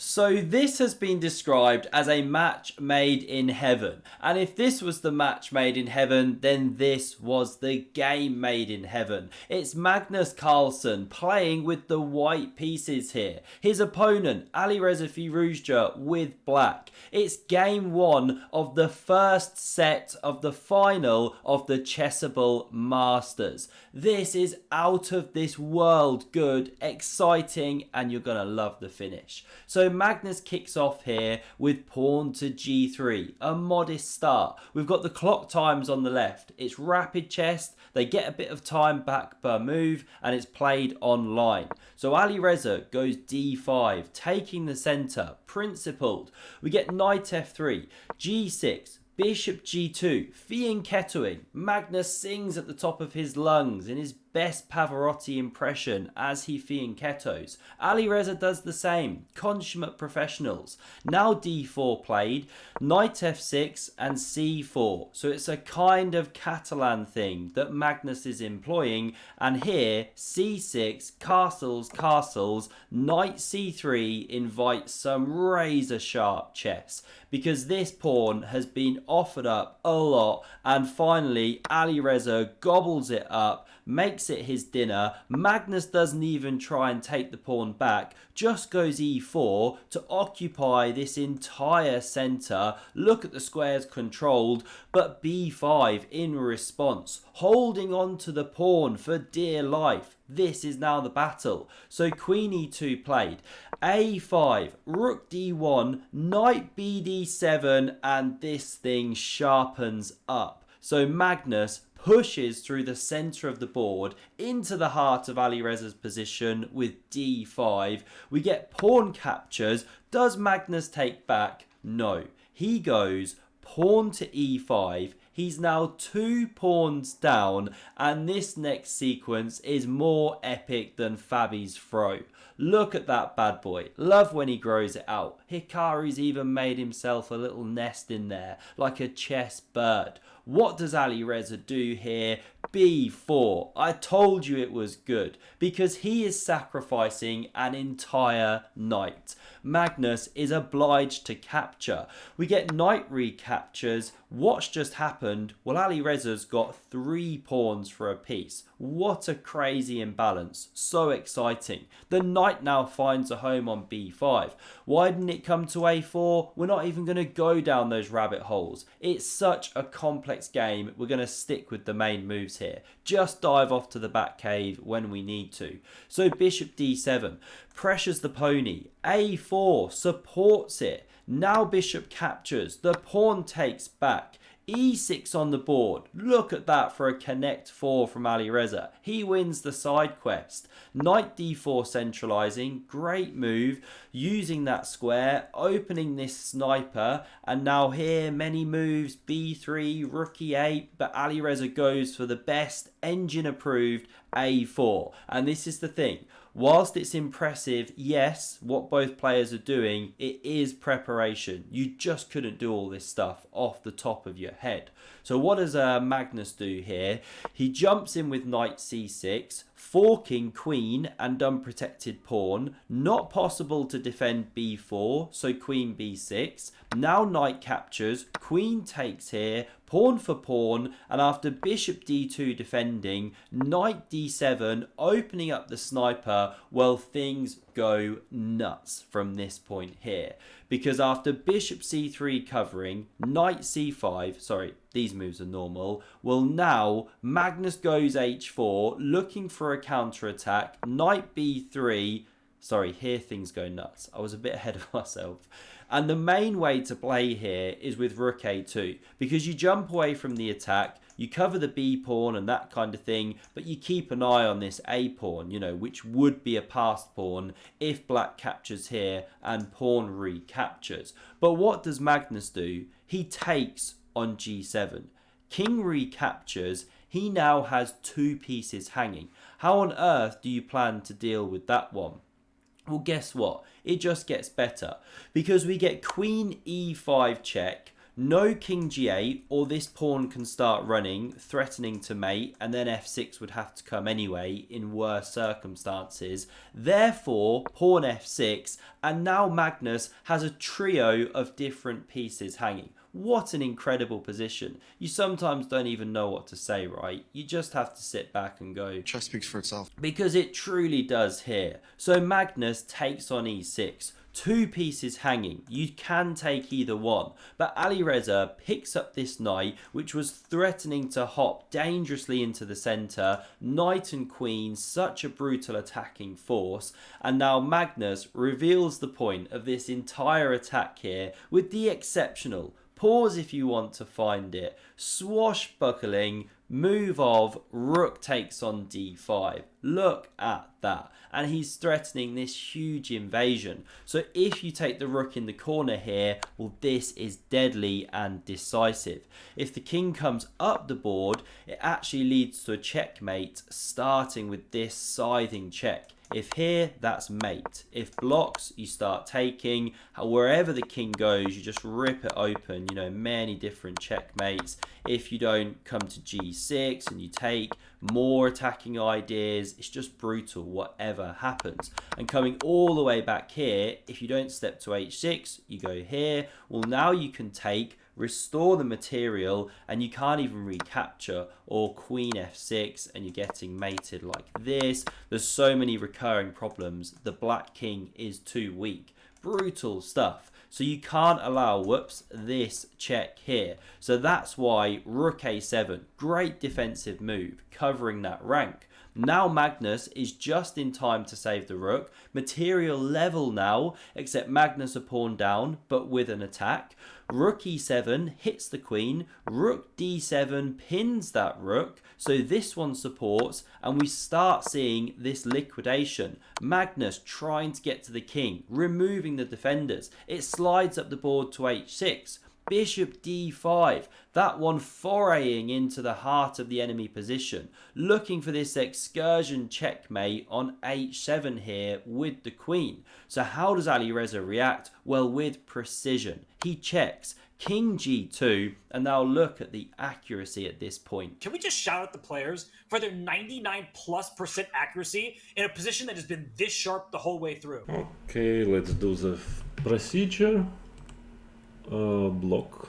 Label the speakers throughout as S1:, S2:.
S1: So this has been described as a match made in heaven. And if this was the match made in heaven, then this was the game made in heaven. It's Magnus Carlsen playing with the white pieces here. His opponent, Alireza Firouzja, with black. It's game one of the first set of the final of the Chessable Masters. This is out of this world good, exciting, and you're going to love the finish. So Magnus kicks off here with pawn to g3, a modest start. We've got the clock times on the left. It's rapid chess. They get a bit of time back per move, and it's played online. So Alireza goes d5, taking the centre, principled. We get knight f3, g6, bishop g2, fianchettoing. Magnus sings at the top of his lungs in his best Pavarotti impression as he fianchettos. Alireza does the same, consummate professionals. Now d4 played, knight f6 and c4. So it's a kind of Catalan thing that Magnus is employing, and here c6, castles, castles, knight c3 invites some razor sharp chess, because this pawn has been offered up a lot, and finally Alireza gobbles it up, makes it his dinner. Magnus doesn't even try and take the pawn back, just goes e4 to occupy this entire centre. Look at the squares controlled, but b5 in response, holding on to the pawn for dear life. This is now the battle. So queen e2 played, a5, rook d1, knight bd7, and this thing sharpens up. So Magnus pushes through the centre of the board into the heart of Alireza's position with d5. We get pawn captures. Does Magnus take back? No. He goes pawn to e5. He's now 2 pawns down, and this next sequence is more epic than Fabi's throw. Look at that bad boy. Love when he grows it out. Hikari's even made himself a little nest in there, like a chess bird. What does Alireza do here? b4. I told you it was good, because he is sacrificing an entire knight. Magnus is obliged to capture. We get knight recaptures. What's just happened? Well, Alireza's got 3 pawns for a piece. What a crazy imbalance. So exciting. The knight now finds a home on b5. Why didn't it come to a4? We're not even going to go down those rabbit holes. It's such a complex game. We're going to stick with the main moves here. Just dive off to the back cave when we need to. So bishop d7 pressures the pony. a4 supports it. Now bishop captures. The pawn takes back. e6 on the board. Look at that for a connect 4 from Alireza. He wins the side quest. Knight d4 centralizing. Great move. Using that square. Opening this sniper. And now here many moves. b3, rook e8. But Alireza goes for the best engine approved a4. And this is the thing. Whilst it's impressive, yes, what both players are doing, it is preparation. You just couldn't do all this stuff off the top of your head. So what does Magnus do here? He jumps in with knight c6, forking queen and unprotected pawn. Not possible to defend b4, so queen b6. Now knight captures, queen takes here, pawn for pawn, and after bishop d2 defending, knight d7 opening up the sniper, well, things go nuts from this point here. Because after bishop c3 covering, knight c5, sorry, these moves are normal, well, now Magnus goes h4, looking for a counter-attack, knight b3, sorry, here things go nuts. I was a bit ahead of myself. And the main way to play here is with rook a2, because you jump away from the attack, you cover the b pawn and that kind of thing, but you keep an eye on this a pawn, you know, which would be a passed pawn if black captures here and pawn recaptures. But what does Magnus do? He takes on g7. King recaptures. He now has 2 pieces hanging. How on earth do you plan to deal with that one? Well, guess what? It just gets better, because we get queen e5 check, no king g8, or this pawn can start running, threatening to mate, and then f6 would have to come anyway in worse circumstances. Therefore, pawn f6, and now Magnus has a trio of different pieces hanging. What an incredible position. You sometimes don't even know what to say, right? You just have to sit back and go.
S2: Chess speaks for itself.
S1: Because it truly does here. So Magnus takes on e6. Two pieces hanging. You can take either one. But Alireza picks up this knight, which was threatening to hop dangerously into the centre. Knight and queen, such a brutal attacking force. And now Magnus reveals the point of this entire attack here with the exceptional, pause if you want to find it, swashbuckling move of rook takes on d5. Look at that. And he's threatening this huge invasion. So if you take the rook in the corner here, well, this is deadly and decisive. If the king comes up the board, it actually leads to a checkmate, starting with this scything check. If here, that's mate. If blocks, you start taking. Wherever the king goes, you just rip it open. You know, many different checkmates. If you don't, come to g6 and you take. More attacking ideas. It's just brutal, whatever happens. And coming all the way back here, if you don't step to h6, you go here. Well, now you can take, restore the material, and you can't even recapture, or queen f6 and you're getting mated like this. There's so many recurring problems. The black king is too weak. Brutal stuff. So you can't allow, whoops, this check here. So that's why rook a7, great defensive move, covering that rank. Now Magnus is just in time to save the rook. Material level now, except Magnus a pawn down, but with an attack. Rook e7 hits the queen. Rook d7 pins that rook. So this one supports, and we start seeing this liquidation. Magnus trying to get to the king, removing the defenders. It slides up the board to h6. Bishop d5, that one foraying into the heart of the enemy position, looking for this excursion checkmate on h7 here with the queen. So how does Alireza react? Well, with precision. He checks, king g2, and now look at the accuracy at this point.
S3: Can we just shout out the players for their 99+% accuracy in a position that has been this sharp the whole way through?
S4: Okay, let's do the procedure. Block.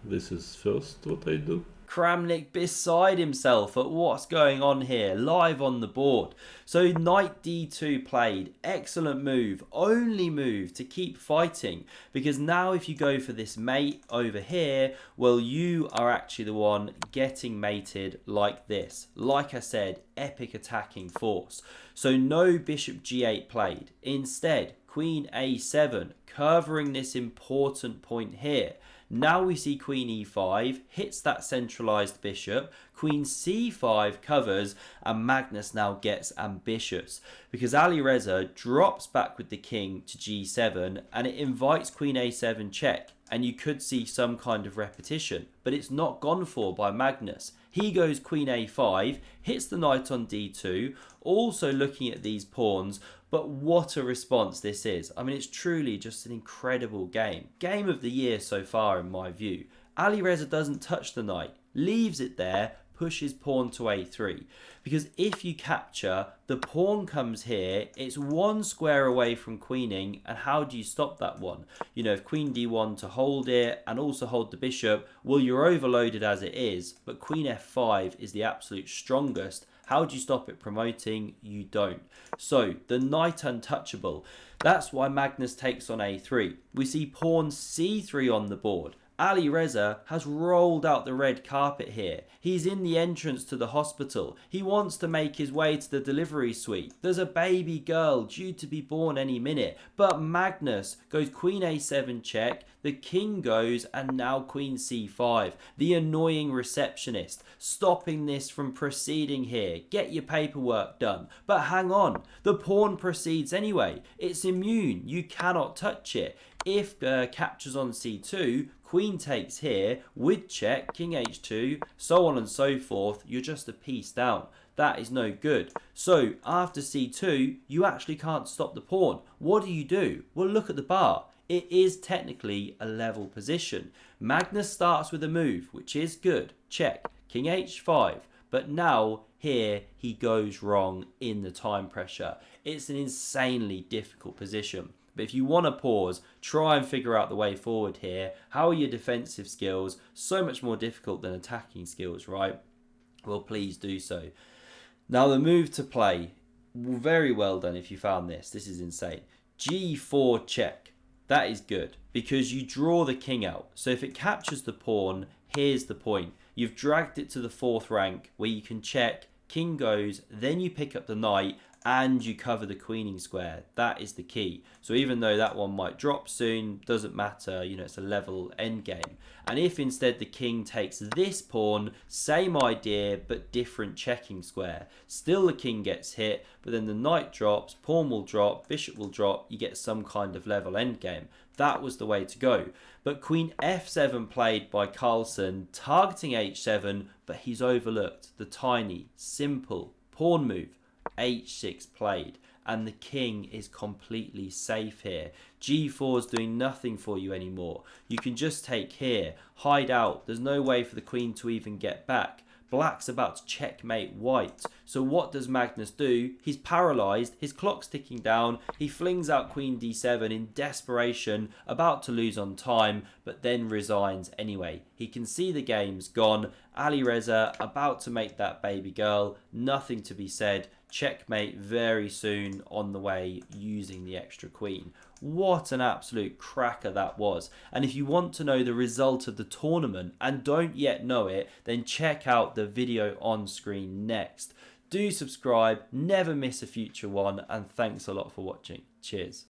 S4: This is first what I do.
S1: Kramnik beside himself at what's going on here, live on the board. So knight d2 played, excellent move, only move to keep fighting, because now if you go for this mate over here, well, you are actually the one getting mated like this. Like I said, epic attacking force. So no bishop g8 played. Instead, queen a7, covering this important point here. Now we see queen e5, hits that centralized bishop, queen c5 covers, and Magnus now gets ambitious, because Alireza drops back with the king to g7, and it invites queen a7 check, and you could see some kind of repetition, but it's not gone for by Magnus. He goes queen a5, hits the knight on d2, also looking at these pawns, but what a response this is. I mean, it's truly just an incredible game. Game of the year so far in my view. Alireza doesn't touch the knight, leaves it there, pushes pawn to a3. Because if you capture, the pawn comes here, it's one square away from queening, and how do you stop that one? You know, if queen d1 to hold it and also hold the bishop, well, you're overloaded as it is, but queen f5 is the absolute strongest. How do you stop it promoting? You don't. So, the knight untouchable. That's why Magnus takes on a3. We see pawn c3 on the board. Alireza has rolled out the red carpet here. He's in the entrance to the hospital. He wants to make his way to the delivery suite. There's a baby girl due to be born any minute. But Magnus goes queen a7 check. The king goes, and now queen c5. The annoying receptionist. Stopping this from proceeding here. Get your paperwork done. But hang on. The pawn proceeds anyway. It's immune. You cannot touch it. If captures on c2, queen takes here, with check, king h2, so on and so forth, you're just a piece down. That is no good. So after c2, you actually can't stop the pawn. What do? Well, look at the bar. it is technically a level position. Magnus starts with a move, which is good. Check. King h5. But now, here, he goes wrong in the time pressure. It's an insanely difficult position. But if you want to pause, try and figure out the way forward here. How are your defensive skills? So much more difficult than attacking skills, right? Well, please do so. Now, the move to play. Very well done if you found this. This is insane. G4 check. That is good because you draw the king out. So if it captures the pawn, here's the point. You've dragged it to the 4th rank where you can check, king goes, then you pick up the knight and you cover the queening square. That is the key. So even though that one might drop soon, doesn't matter, you know, it's a level endgame. And if instead the king takes this pawn, same idea but different checking square. Still the king gets hit, but then the knight drops, pawn will drop, bishop will drop, you get some kind of level endgame. That was the way to go. But queen f7 played by Carlsen, targeting h7, but he's overlooked the tiny, simple pawn move. h6 played, and the king is completely safe here. g4 is doing nothing for you anymore. You can just take here, hide out. There's no way for the queen to even get back. Black's about to checkmate white. So what does Magnus do? He's paralysed, his clock's ticking down, he flings out queen d7 in desperation, about to lose on time, but then resigns anyway. He can see the game's gone. Alireza about to make that baby girl, nothing to be said. Checkmate very soon on the way using the extra queen. What an absolute cracker that was. And if you want to know the result of the tournament and don't yet know it, then check out the video on screen next. Do subscribe, never miss a future one, and thanks a lot for watching. Cheers.